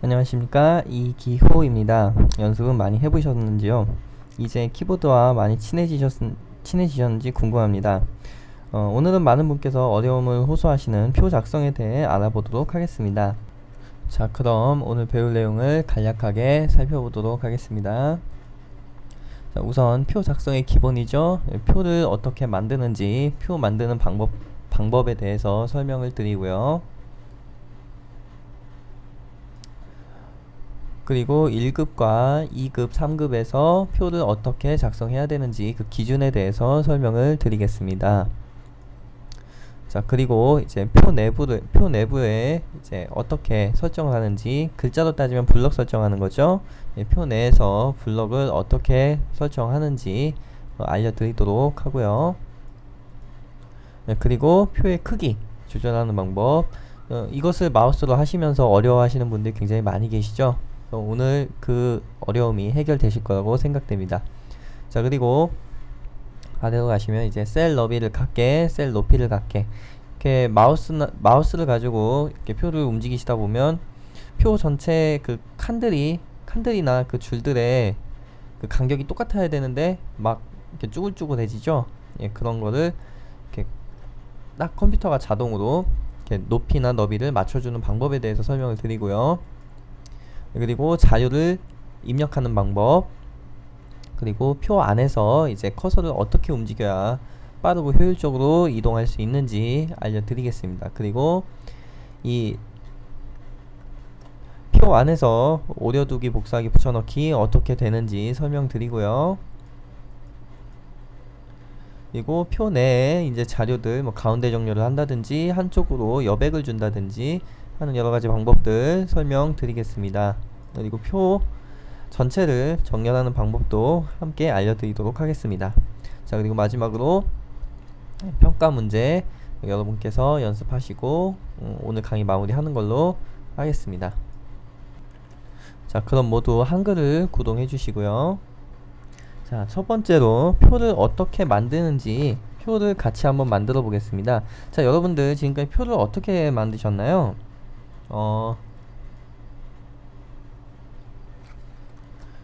안녕하십니까, 이기호입니다. 연습은 많이 해보셨는지요? 이제 키보드와 많이 친해지셨는지 궁금합니다. 오늘은 많은 분께서 어려움을 호소하시는 표 작성에 대해 알아보도록 하겠습니다. 자, 그럼 오늘 배울 내용을 간략하게 살펴보도록 하겠습니다. 자, 우선 표 작성의 기본이죠. 표를 어떻게 만드는지, 표 만드는 방법에 대해서 설명을 드리고요. 그리고 1급과 2급, 3급에서 표를 어떻게 작성해야 되는지 그 기준에 대해서 설명을 드리겠습니다. 자, 그리고 이제 표 내부에 이제 어떻게 설정을 하는지, 글자로 따지면 블럭 설정하는 거죠. 표 내에서 블럭을 어떻게 설정하는지 알려드리도록 하고요. 그리고 표의 크기 조절하는 방법, 이것을 마우스로 하시면서 어려워하시는 분들이 굉장히 많이 계시죠. 오늘 그 어려움이 해결되실 거라고 생각됩니다. 자, 그리고 아래로 가시면 이제 셀 너비를 갖게, 셀 높이를 갖게, 이렇게 마우스를 가지고 이렇게 표를 움직이시다 보면 표 전체 그 칸들이나 그 줄들의 그 간격이 똑같아야 되는데 막 이렇게 쭈글쭈글해지죠. 예, 그런 거를 이렇게 딱 컴퓨터가 자동으로 이렇게 높이나 너비를 맞춰주는 방법에 대해서 설명을 드리고요. 그리고 자료를 입력하는 방법, 그리고 표 안에서 이제 커서를 어떻게 움직여야 빠르고 효율적으로 이동할 수 있는지 알려드리겠습니다. 그리고 이 표 안에서 오려두기, 복사하기, 붙여넣기 어떻게 되는지 설명드리고요. 그리고 표 내에 이제 자료들 가운데 정렬을 한다든지 한쪽으로 여백을 준다든지 하는 여러가지 방법들 설명드리겠습니다. 그리고 표 전체를 정렬하는 방법도 함께 알려드리도록 하겠습니다. 자, 그리고 마지막으로 평가 문제 여러분께서 연습하시고 오늘 강의 마무리하는 걸로 하겠습니다. 자, 그럼 모두 한글을 구동해 주시고요. 자, 첫 번째로 표를 어떻게 만드는지 표를 같이 한번 만들어 보겠습니다. 자, 여러분들 지금까지 표를 어떻게 만드셨나요?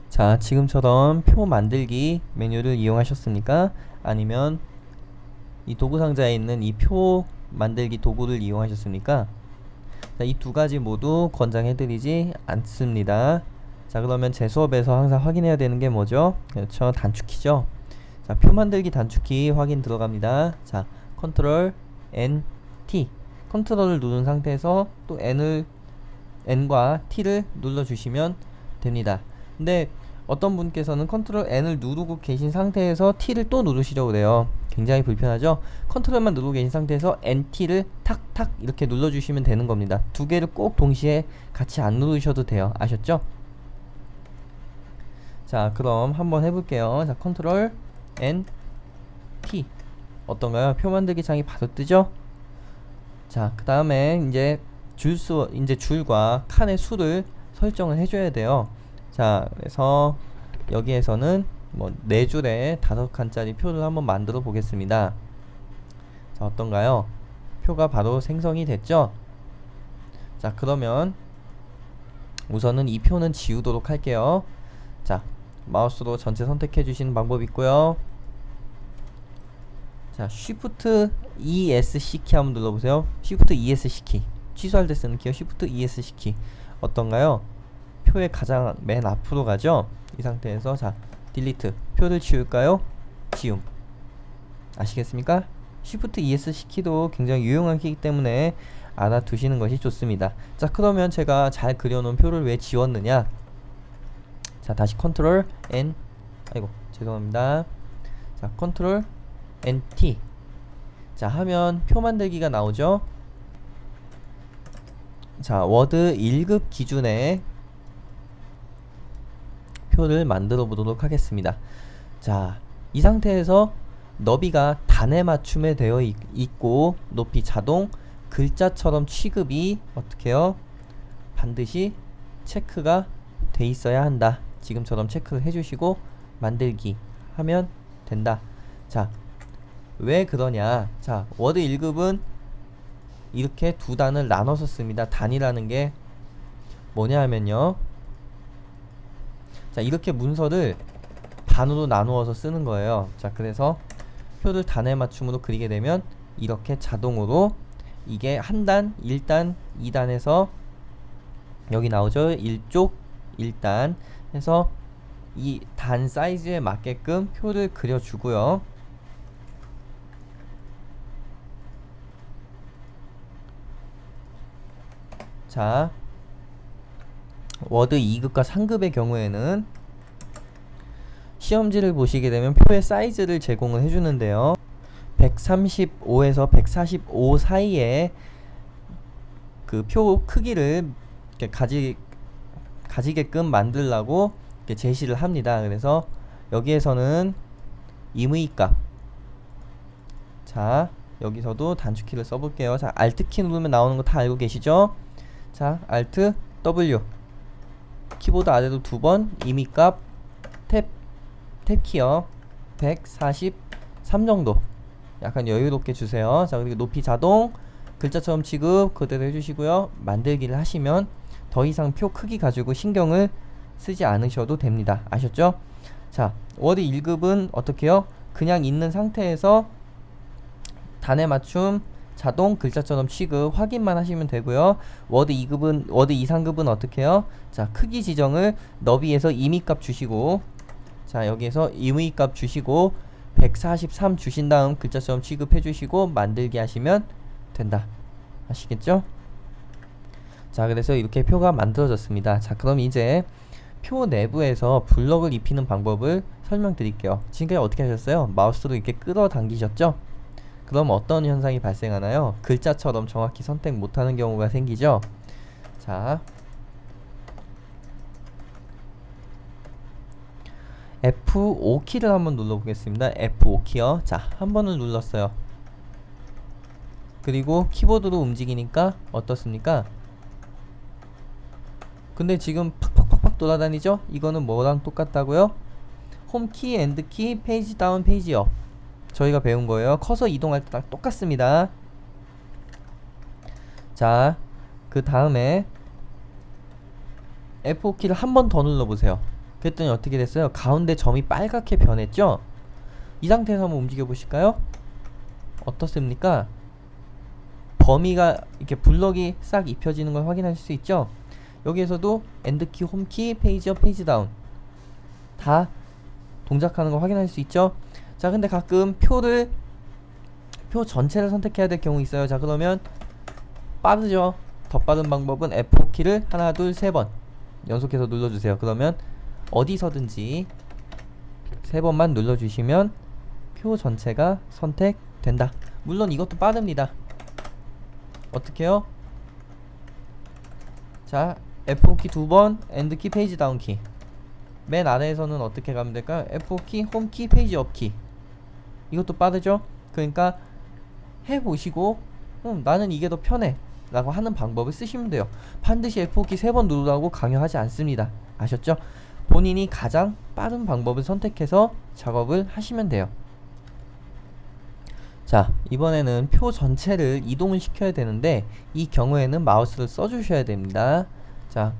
자, 지금처럼 표 만들기 메뉴를 이용하셨습니까? 아니면 이 도구 상자에 있는 이 표 만들기 도구를 이용하셨습니까? 자, 이 두 가지 모두 권장해드리지 않습니다. 자, 그러면 제 수업에서 항상 확인해야 되는 게 뭐죠? 그렇죠, 단축키죠. 자, 표 만들기 단축키 확인 들어갑니다. 자, 컨트롤 N, T. 컨트롤을 누른 상태에서 또 N과 T를 눌러주시면 됩니다. 근데 어떤 분께서는 컨트롤 N을 누르고 계신 상태에서 T를 또 누르시려고 그래요. 굉장히 불편하죠? 컨트롤만 누르고 계신 상태에서 NT를 탁탁 이렇게 눌러주시면 되는 겁니다. 두 개를 꼭 동시에 같이 안 누르셔도 돼요. 아셨죠? 자, 그럼 한번 해볼게요. 자, 컨트롤 N, T. 어떤가요? 표 만들기 창이 바로 뜨죠? 자, 그 다음에 이제 줄과 칸의 수를 설정을 해줘야 돼요. 자, 그래서 여기에서는 뭐 4줄에 5칸짜리 표를 한번 만들어 보겠습니다. 자, 어떤가요? 표가 바로 생성이 됐죠? 자, 그러면 우선은 이 표는 지우도록 할게요. 자, 마우스로 전체 선택해 주시는 방법이 있고요. 자, Shift ESC 키 한번 눌러보세요. Shift ESC 키, 취소할 때 쓰는 키요. Shift ESC 키 어떤가요? 표의 가장 맨 앞으로 가죠. 이 상태에서 자, 딜리트, 표를 지울까요? 지움. 아시겠습니까? Shift ESC 키도 굉장히 유용한 키이기 때문에 알아두시는 것이 좋습니다. 자, 그러면 제가 잘 그려놓은 표를 왜 지웠느냐? 자, 다시 컨트롤 N, 아이고 죄송합니다. 자, 컨트롤 NT. 자, 하면 표 만들기가 나오죠. 자, 워드 1급 기준의 표를 만들어 보도록 하겠습니다. 자, 이 상태에서 너비가 단에 맞춤에 되어 있고 높이 자동, 글자처럼 취급이 어떻게요? 반드시 체크가 돼 있어야 한다. 지금처럼 체크를 해주시고 만들기 하면 된다. 자, 왜 그러냐? 자, 워드 1급은 이렇게 두 단을 나눠서 씁니다. 단이라는 게 뭐냐 하면요, 자 이렇게 문서를 반으로 나누어서 쓰는 거예요. 자 그래서 표를 단에 맞춤으로 그리게 되면 이렇게 자동으로 이게 한 단, 1단, 2단에서 여기 나오죠. 1쪽 1단 해서 이 단 사이즈에 맞게끔 표를 그려주고요. 자 워드 2급과 3급의 경우에는 시험지를 보시게 되면 표의 사이즈를 제공을 해주는데요. 135에서 145 사이에 그 표 크기를 이렇게 가지게끔 만들라고 이렇게 제시를 합니다. 그래서 여기에서는 임의값, 자 여기서도 단축키를 써볼게요. 자 Alt키 누르면 나오는 거 다 알고 계시죠? 자 Alt W, 키보드 아래로 2번 임의값 탭키요. 143 정도 약간 여유롭게 주세요. 자 그리고 높이 자동, 글자처럼 취급 그대로 해주시고요. 만들기를 하시면 더 이상 표 크기 가지고 신경을 쓰지 않으셔도 됩니다. 아셨죠? 자 워드 1급은 어떻게 해요? 그냥 있는 상태에서 단에 맞춤 자동 글자처럼 취급 확인만 하시면 되고요. 워드 2급은 워드 2, 3급은 어떻게 해요? 자 크기 지정을 너비에서 임의값 주시고, 자 여기에서 임의값 주시고 143 주신 다음 글자처럼 취급해 주시고 만들기 하시면 된다. 아시겠죠? 자 그래서 이렇게 표가 만들어졌습니다. 자 그럼 이제 표 내부에서 블럭을 입히는 방법을 설명드릴게요. 지금까지 어떻게 하셨어요? 마우스로 이렇게 끌어당기셨죠? 그럼 어떤 현상이 발생하나요? 글자처럼 정확히 선택 못하는 경우가 생기죠? 자 F5키를 한번 눌러보겠습니다. F5키요. 자 한 번을 눌렀어요. 그리고 키보드로 움직이니까 어떻습니까? 근데 지금 팍팍팍팍 돌아다니죠? 이거는 뭐랑 똑같다고요? 홈키, 엔드키, 페이지 다운, 페이지 업, 저희가 배운 거예요. 커서 이동할 때랑 똑같습니다. 자 그 다음에 F5키를 한 번 더 눌러보세요. 그랬더니 어떻게 됐어요? 가운데 점이 빨갛게 변했죠? 이 상태에서 한번 움직여 보실까요? 어떻습니까? 범위가 이렇게 블럭이 싹 입혀지는 걸 확인하실 수 있죠? 여기에서도 엔드키, 홈키, 페이지업, 페이지 다운 다 동작하는 걸 확인할 수 있죠? 자 근데 가끔 표 전체를 선택해야 될 경우 있어요. 자 그러면 빠르죠? 더 빠른 방법은 F5키를 하나 둘 세 번 연속해서 눌러주세요. 그러면 어디서든지 세 번만 눌러주시면 표 전체가 선택된다. 물론 이것도 빠릅니다. 어떻게요? 자 F5키 2번, 엔드키, 페이지 다운키. 맨 아래에서는 어떻게 가면 될까요? F5키, 홈키, 페이지 업키. 이것도 빠르죠? 그러니까 해보시고 나는 이게 더 편해 라고 하는 방법을 쓰시면 돼요. 반드시 F5키 3번 누르라고 강요하지 않습니다. 아셨죠? 본인이 가장 빠른 방법을 선택해서 작업을 하시면 돼요. 자 이번에는 표 전체를 이동을 시켜야 되는데 이 경우에는 마우스를 써주셔야 됩니다. 자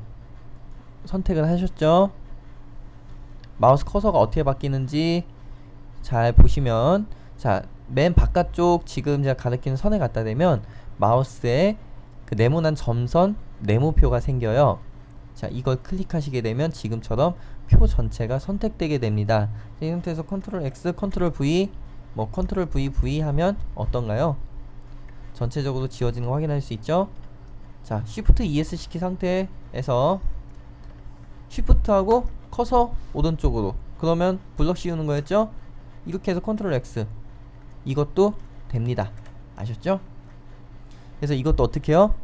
선택을 하셨죠? 마우스 커서가 어떻게 바뀌는지 잘 보시면, 자 맨 바깥쪽 지금 제가 가리키는 선에 갖다 대면 마우스에 그 네모난 점선 네모표가 생겨요. 자 이걸 클릭하시게 되면 지금처럼 표 전체가 선택되게 됩니다. 이 상태에서 컨트롤 X, 컨트롤 V, 뭐 컨트롤 V 하면 어떤가요? 전체적으로 지워지는 거 확인할 수 있죠? 자 Shift ES 키 상태에서 Shift하고 커서 오른쪽으로, 그러면 블럭 씌우는 거였죠? 이렇게 해서 컨트롤 X 이것도 됩니다. 아셨죠? 그래서 이것도 어떻게 해요?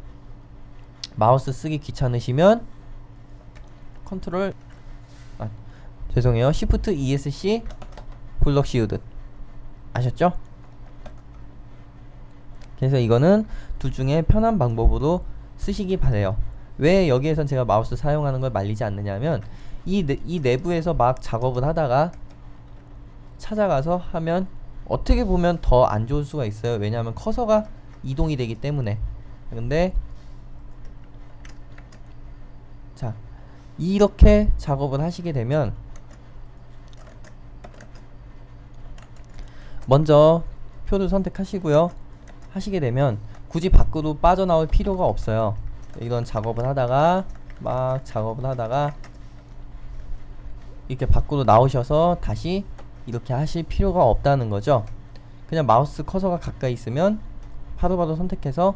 마우스 쓰기 귀찮으시면 컨트롤 죄송해요, Shift ESC 블럭 씌우듯. 아셨죠? 그래서 이거는 둘 중에 편한 방법으로 쓰시기 바래요. 왜 여기에선 제가 마우스 사용하는 걸 말리지 않느냐면 이 내부에서 막 작업을 하다가 찾아가서 하면 어떻게 보면 더 안 좋을 수가 있어요. 왜냐하면 커서가 이동이 되기 때문에. 근데 자, 이렇게 작업을 하시게 되면 먼저 표를 선택하시고요. 하시게 되면 굳이 밖으로 빠져나올 필요가 없어요. 이런 작업을 하다가 막 작업을 하다가 이렇게 밖으로 나오셔서 다시 이렇게 하실 필요가 없다는 거죠. 그냥 마우스 커서가 가까이 있으면 바로바로 선택해서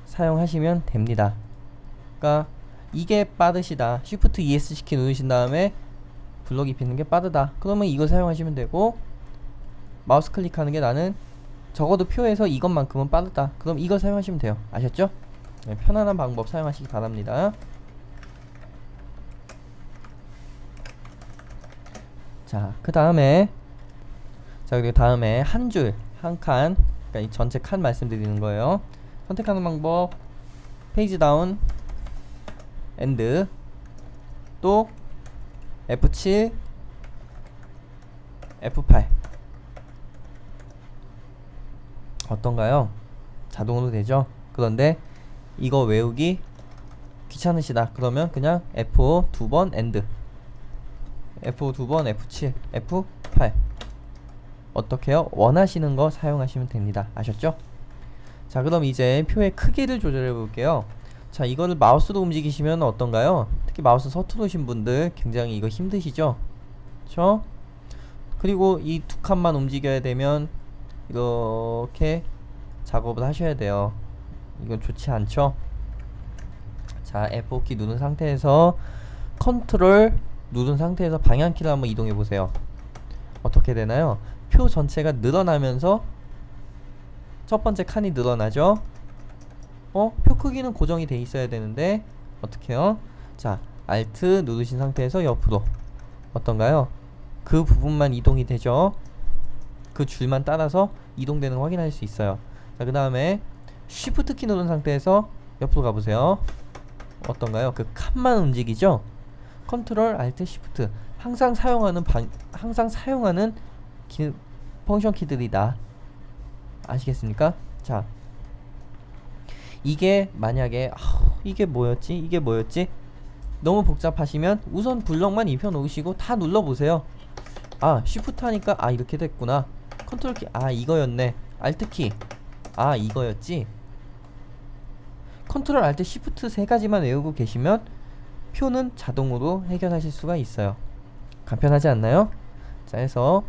사용하시면 됩니다. 그러니까 이게 빠르시다, Shift ES 키 누르신 다음에 블럭 입히는 게 빠르다, 그러면 이거 사용하시면 되고, 마우스 클릭하는 게 나는 적어도 표에서 이것만큼은 빠르다, 그럼 이거 사용하시면 돼요. 아셨죠? 네, 편안한 방법 사용하시기 바랍니다. 자, 그 다음에 그리고 다음에 한 줄, 한 칸, 그러니까 이 전체 칸 말씀드리는 거예요. 선택하는 방법, 페이지 다운, 엔드, 또 F7, F8. 어떤가요? 자동으로 되죠? 그런데 이거 외우기 귀찮으시다 그러면 그냥 F5 2번 엔드, F5 2번 F7, F8 어떻게요? 원하시는 거 사용하시면 됩니다. 아셨죠? 자, 그럼 이제 표의 크기를 조절해 볼게요. 자, 이거를 마우스로 움직이시면 어떤가요? 특히 마우스 서투르신 분들 굉장히 이거 힘드시죠? 그쵸? 그리고 이 두 칸만 움직여야 되면 이렇게 작업을 하셔야 돼요. 이건 좋지 않죠? 자, F5키 누른 상태에서 컨트롤 누른 상태에서 방향키를 한번 이동해 보세요. 어떻게 되나요? 표 전체가 늘어나면서 첫 번째 칸이 늘어나죠? 표 크기는 고정이 돼 있어야 되는데 어떻게요? 자, Alt 누르신 상태에서 옆으로 어떤가요? 그 부분만 이동이 되죠? 그 줄만 따라서 이동되는 거 확인할 수 있어요. 자, 그 다음에 Shift 키 누른 상태에서 옆으로 가보세요. 어떤가요? 그 칸만 움직이죠? 컨트롤 Alt Shift 항상 사용하는 펑션 키들이다. 아시겠습니까? 자, 이게 만약에 이게 뭐였지? 너무 복잡하시면 우선 블럭만 입혀 놓으시고 다 눌러보세요. Shift 하니까 이렇게 됐구나. 컨트롤 키 이거였네. Alt 키 이거였지. 컨트롤 Alt Shift 세 가지만 외우고 계시면 표는 자동으로 해결하실 수가 있어요. 간편하지 않나요? 자, 해서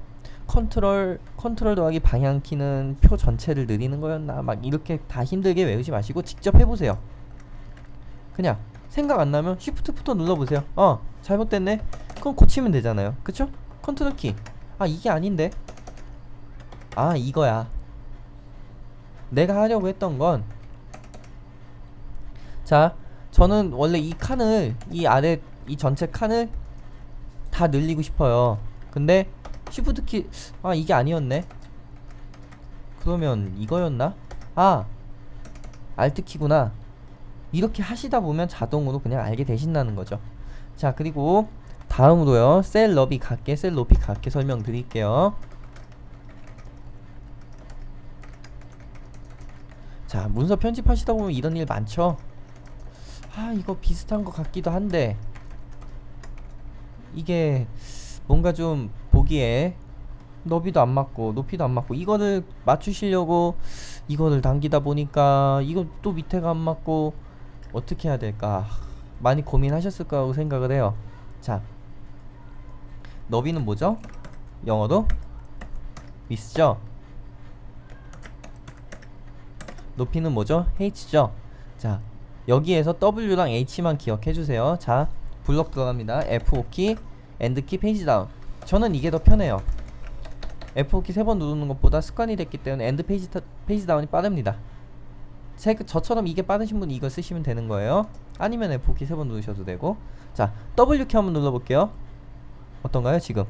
컨트롤 더하기 방향키는 표 전체를 느리는 거였나 막 이렇게 다 힘들게 외우지 마시고 직접 해보세요. 그냥 생각 안 나면 Shift부터 눌러보세요. 잘못됐네. 그럼 고치면 되잖아요. 그쵸? 컨트롤 키 이게 아닌데 이거야. 내가 하려고 했던 건, 자, 저는 원래 이 칸을, 이 아래 이 전체 칸을 다 늘리고 싶어요. 근데 Shift 키 이게 아니었네. 그러면 이거였나? Alt 키구나. 이렇게 하시다 보면 자동으로 그냥 알게 되신다는 거죠. 자, 그리고 다음으로요, 셀 높이 같게 설명드릴게요. 자, 문서 편집하시다 보면 이런 일 많죠? 이거 비슷한 것 같기도 한데 이게 뭔가 좀 보기에 너비도 안 맞고 높이도 안 맞고 이거를 맞추시려고 이거를 당기다 보니까 이거 또 밑에가 안 맞고 어떻게 해야 될까 많이 고민하셨을 거라고 생각을 해요. 자, 너비는 뭐죠? 영어로 width죠? 높이는 뭐죠? h죠? 자, 여기에서 W랑 H만 기억해주세요. 자, 블럭 들어갑니다. F5키, 엔드키, 페이지 다운. 저는 이게 더 편해요. F5키 3번 누르는 것보다 습관이 됐기 때문에 엔드 페이지 다운이 빠릅니다. 저처럼 이게 빠르신 분이 이거 쓰시면 되는 거예요. 아니면 F5키 3번 누르셔도 되고. 자, W키 한번 눌러볼게요. 어떤가요? 지금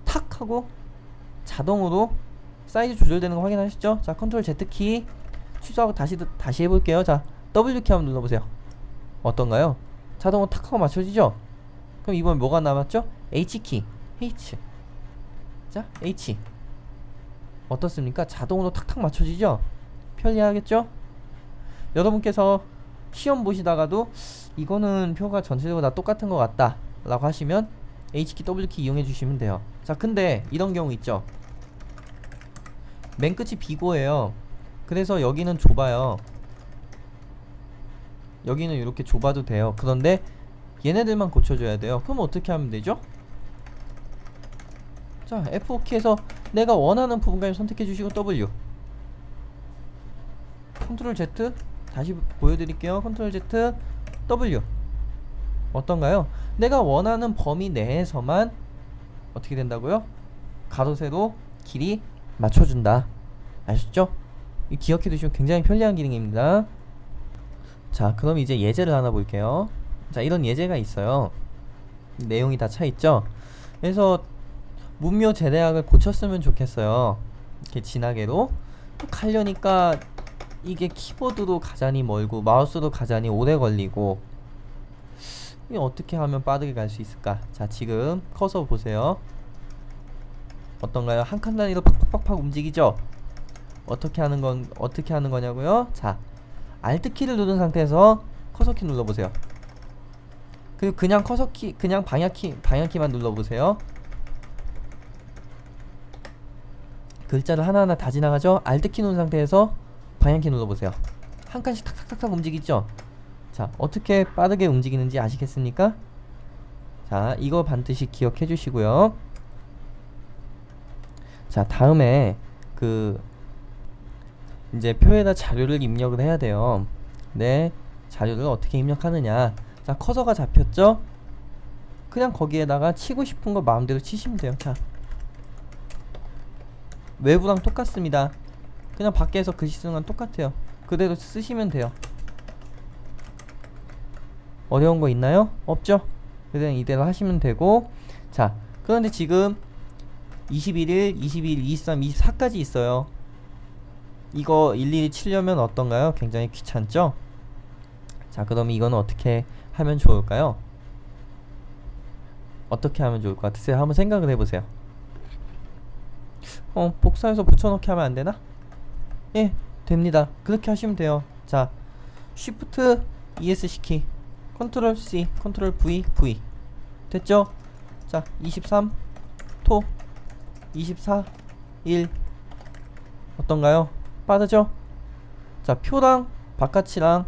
탁 하고 자동으로 사이즈 조절되는 거 확인하셨죠? 자, 컨트롤 Z키 취소하고 다시 해볼게요. 자, W키 한번 눌러보세요. 어떤가요? 자동으로 탁 하고 맞춰지죠? 그럼 이번엔 뭐가 남았죠? H키, H. 자, H. 어떻습니까? 자동으로 탁탁 맞춰지죠? 편리하겠죠? 여러분께서 시험 보시다가도 이거는 표가 전체적으로 다 똑같은 것 같다 라고 하시면 H키 W키 이용해 주시면 돼요. 자, 근데 이런 경우 있죠. 맨 끝이 비고예요. 그래서 여기는 좁아요. 여기는 이렇게 좁아도 돼요. 그런데 얘네들만 고쳐줘야 돼요. 그럼 어떻게 하면 되죠? 자, F5키에서 내가 원하는 부분까지 선택해 주시고 W, 컨트롤 Z, 다시 보여드릴게요. 컨트롤 Z, W. 어떤가요? 내가 원하는 범위 내에서만 어떻게 된다고요? 가로 세로 길이 맞춰준다. 아셨죠? 이 기억해 두시면 굉장히 편리한 기능입니다. 자, 그럼 이제 예제를 하나 볼게요. 자, 이런 예제가 있어요. 내용이 다 차있죠? 그래서 문묘 재대학을 고쳤으면 좋겠어요. 이렇게 진하게로. 또 가려니까 이게 키보드도 가자니 멀고 마우스도 가자니 오래 걸리고, 이게 어떻게 하면 빠르게 갈 수 있을까? 자, 지금 커서 보세요. 어떤가요? 한 칸 단위로 팍팍팍팍 움직이죠? 어떻게 하는 거냐고요? 자, Alt키를 누른 상태에서 커서키 눌러보세요. 그리고 그냥 커서키, 그냥 방향키만 눌러보세요. 글자를 하나하나 다 지나가죠? Alt키 누른 상태에서 방향키 눌러보세요. 한 칸씩 탁탁탁탁 움직이죠? 자, 어떻게 빠르게 움직이는지 아시겠습니까? 자, 이거 반드시 기억해 주시고요. 자, 다음에 이제 표에다 자료를 입력을 해야 돼요. 네, 자료를 어떻게 입력하느냐. 자, 커서가 잡혔죠? 그냥 거기에다가 치고 싶은 거 마음대로 치시면 돼요. 자, 외부랑 똑같습니다. 그냥 밖에서 글씨 쓰는 건 똑같아요. 그대로 쓰시면 돼요. 어려운 거 있나요? 없죠? 그냥 이대로 하시면 되고. 자, 그런데 지금 21일, 22일, 23, 24까지 있어요. 이거 일일이 치려면 어떤가요? 굉장히 귀찮죠? 자, 그럼 이거는 어떻게 하면 좋을까요? 어떻게 하면 좋을 것 같으세요? 한번 생각을 해보세요. 복사해서 붙여넣기 하면 안되나? 예, 됩니다. 그렇게 하시면 돼요. 자, Shift ESC 키, Ctrl C, Ctrl V, V. 됐죠? 자, 23, 토, 24, 1. 어떤가요? 빠르죠? 자, 표랑 바깥이랑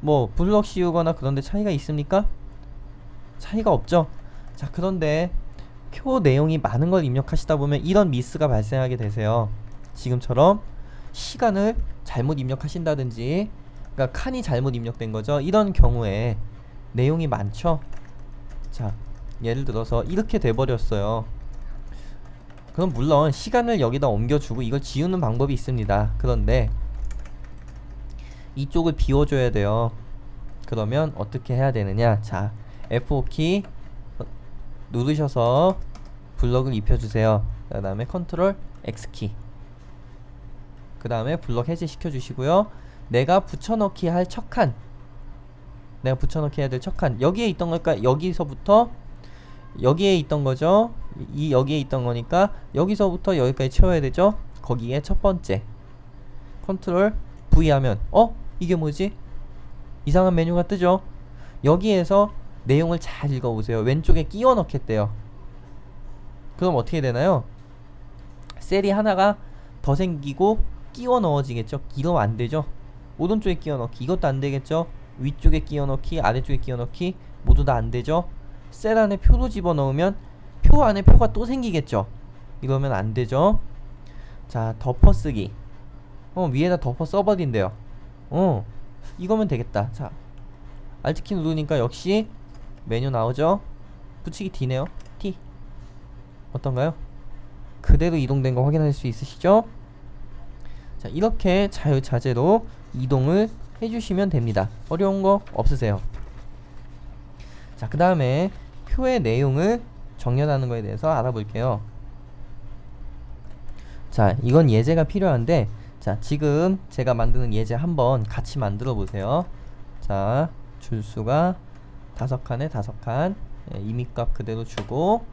뭐 블럭 씌우거나 그런데 차이가 있습니까? 차이가 없죠? 자, 그런데 표 내용이 많은 걸 입력하시다 보면 이런 미스가 발생하게 되세요. 지금처럼 시간을 잘못 입력하신다든지, 그러니까 칸이 잘못 입력된 거죠. 이런 경우에 내용이 많죠? 자, 예를 들어서 이렇게 돼버렸어요. 그럼 물론 시간을 여기다 옮겨주고 이걸 지우는 방법이 있습니다. 그런데 이쪽을 비워줘야 돼요. 그러면 어떻게 해야 되느냐. 자, F5키 누르셔서 블럭을 입혀주세요. 그 다음에 컨트롤 X키, 그 다음에 블럭 해제시켜 주시고요. 내가 붙여넣기 할 척칸, 내가 붙여넣기 해야 될 척칸, 여기에 있던 거니까 여기서부터 여기에 있던 거죠. 여기에 있던 거니까 여기서부터 여기까지 채워야 되죠. 거기에 첫 번째 컨트롤 V 하면 이게 뭐지? 이상한 메뉴가 뜨죠. 여기에서 내용을 잘 읽어보세요. 왼쪽에 끼워 넣겠대요. 그럼 어떻게 되나요? 셀이 하나가 더 생기고 끼워 넣어지겠죠. 이러면 안 되죠. 오른쪽에 끼워 넣기, 이것도 안 되겠죠. 위쪽에 끼워 넣기, 아래쪽에 끼워 넣기, 모두 다 안 되죠. 셀 안에 표도 집어넣으면 표 안에 표가 또 생기겠죠. 이러면 안 되죠. 자, 덮어쓰기. 위에다 덮어 써버린대요. 이거면 되겠다. 자, Alt키 누르니까 역시 메뉴 나오죠. 붙이기 D네요. D. 어떤가요? 그대로 이동된 거 확인할 수 있으시죠? 자, 이렇게 자유자재로 이동을 해주시면 됩니다. 어려운 거 없으세요. 자, 그 다음에 표의 내용을 정렬하는 거에 대해서 알아볼게요. 자, 이건 예제가 필요한데, 자, 지금 제가 만드는 예제 한번 같이 만들어 보세요. 자, 줄수가 5칸에 5칸, 임의값 그대로 주고,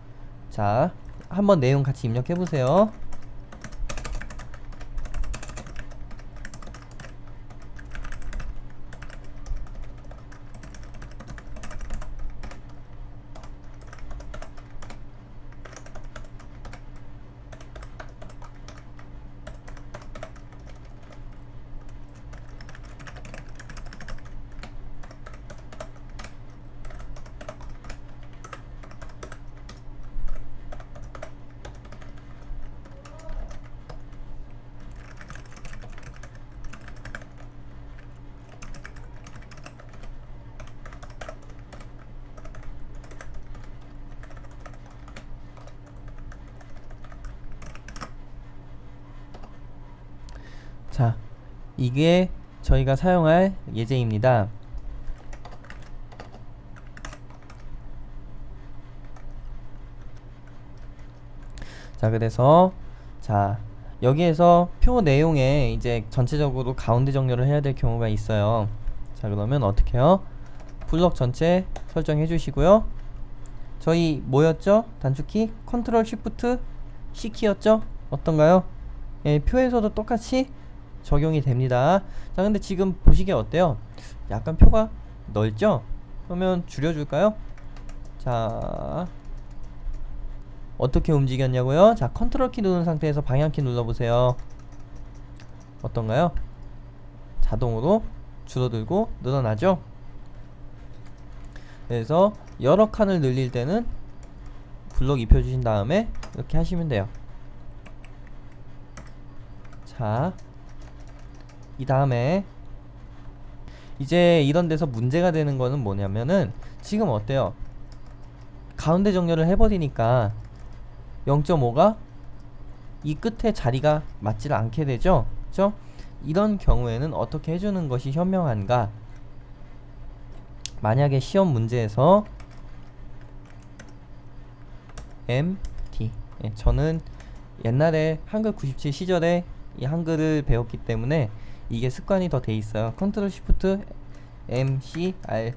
자, 한번 내용 같이 입력해 보세요. 자, 이게 저희가 사용할 예제입니다. 자, 그래서 자, 여기에서 표 내용에 이제 전체적으로 가운데 정렬을 해야 될 경우가 있어요. 자, 그러면 어떻게 해요? 블럭 전체 설정해 주시고요. 저희 뭐였죠? 단축키 컨트롤 쉬프트 C 키였죠? 어떤가요? 예, 표에서도 똑같이 적용이 됩니다. 자, 근데 지금 보시기에 어때요? 약간 표가 넓죠? 그러면 줄여줄까요? 자, 어떻게 움직였냐고요? 자, 컨트롤 키 누른 상태에서 방향키 눌러보세요. 어떤가요? 자동으로 줄어들고 늘어나죠? 그래서 여러 칸을 늘릴 때는 블럭 입혀주신 다음에 이렇게 하시면 돼요. 자, 이 다음에 이제 이런 데서 문제가 되는 거는 뭐냐면은 지금 어때요? 가운데 정렬을 해버리니까 0.5가 이 끝에 자리가 맞지를 않게 되죠? 그쵸? 이런 경우에는 어떻게 해주는 것이 현명한가? 만약에 시험 문제에서 MT, 예, 저는 옛날에 한글 97 시절에 이 한글을 배웠기 때문에 이게 습관이 더 돼 있어요. 컨트롤 시프트 M, C, R,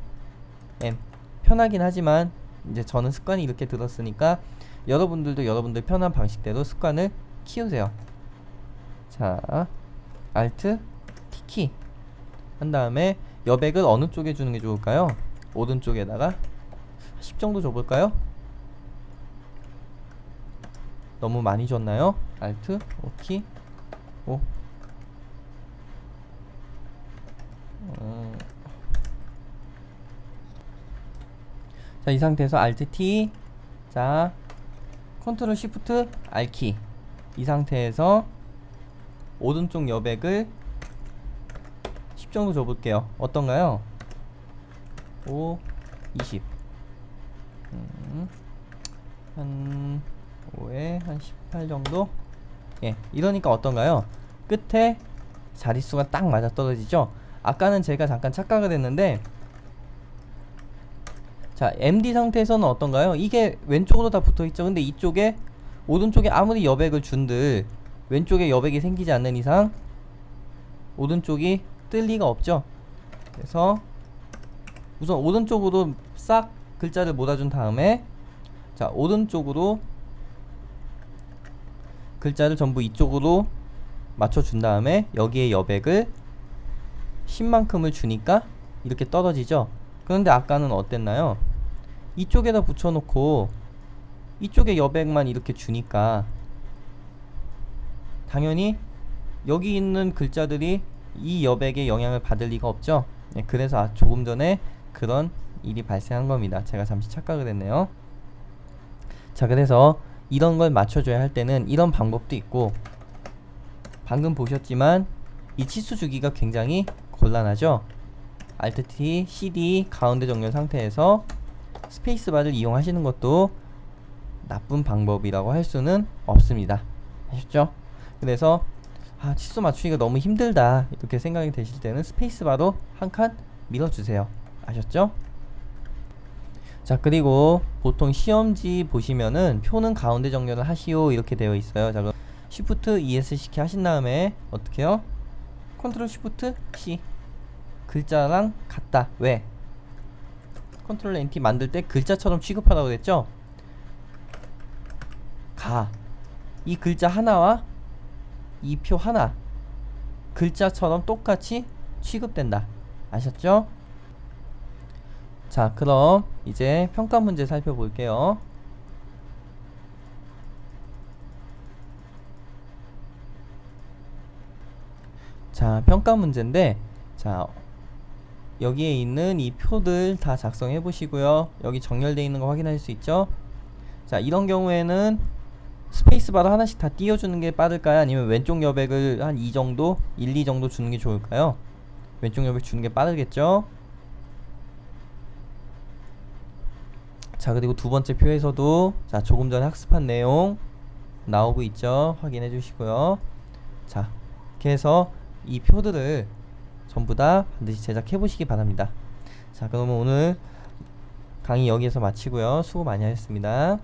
M 편하긴 하지만 이제 저는 습관이 이렇게 들었으니까 여러분들도 여러분들 편한 방식대로 습관을 키우세요. 자, Alt, T키 한 다음에 여백을 어느 쪽에 주는 게 좋을까요? 오른쪽에다가 10 정도 줘볼까요? 너무 많이 줬나요? Alt, O키, O. 자, 이 상태에서 Alt T, 자, 컨트롤 시프트 R 키. 이 상태에서 오른쪽 여백을 10 정도 줘볼게요. 어떤가요? 5, 20. 한 5에 한 18 정도? 예, 이러니까 어떤가요? 끝에 자릿수가 딱 맞아 떨어지죠? 아까는 제가 잠깐 착각을 했는데, 자, MD 상태에서는 어떤가요? 이게 왼쪽으로 다 붙어있죠. 근데 이쪽에 오른쪽에 아무리 여백을 준들 왼쪽에 여백이 생기지 않는 이상 오른쪽이 뜰 리가 없죠. 그래서 우선 오른쪽으로 싹 글자를 몰아준 다음에, 자, 오른쪽으로 글자를 전부 이쪽으로 맞춰준 다음에 여기에 여백을 10만큼을 주니까 이렇게 떨어지죠. 그런데 아까는 어땠나요? 이쪽에다 붙여놓고 이쪽에 여백만 이렇게 주니까 당연히 여기 있는 글자들이 이 여백의 영향을 받을 리가 없죠. 네, 그래서 조금 전에 그런 일이 발생한 겁니다. 제가 잠시 착각을 했네요. 자, 그래서 이런 걸 맞춰줘야 할 때는 이런 방법도 있고, 방금 보셨지만 이 치수 주기가 굉장히 곤란하죠. Alt T, CD 가운데 정렬 상태에서 스페이스바를 이용하시는 것도 나쁜 방법이라고 할 수는 없습니다. 아셨죠? 그래서 치수 맞추기가 너무 힘들다 이렇게 생각이 되실 때는 스페이스바로 한 칸 밀어주세요. 아셨죠? 자, 그리고 보통 시험지 보시면은 표는 가운데 정렬을 하시오 이렇게 되어 있어요. 자, 그럼 Shift ES 키 하신 다음에 어떻게 해요? 컨트롤 Shift C 글자랑 같다. 왜? 컨트롤 NT 만들 때 글자처럼 취급하라고 그랬죠? 이 글자 하나와 이 표 하나 글자처럼 똑같이 취급된다. 아셨죠? 자, 그럼 이제 평가 문제 살펴볼게요. 자, 평가 문제인데, 자, 여기에 있는 이 표들 다 작성해 보시고요. 여기 정렬되어 있는 거 확인할 수 있죠? 자, 이런 경우에는 스페이스바로 하나씩 다 띄워주는 게 빠를까요? 아니면 왼쪽 여백을 한 2 정도, 1, 2 정도 주는 게 좋을까요? 왼쪽 여백 주는 게 빠르겠죠? 자, 그리고 두 번째 표에서도 자, 조금 전에 학습한 내용 나오고 있죠? 확인해 주시고요. 자, 이렇게 해서 이 표들을 전부 다 반드시 제작해 보시기 바랍니다. 자, 그러면 오늘 강의 여기에서 마치고요. 수고 많이 하셨습니다.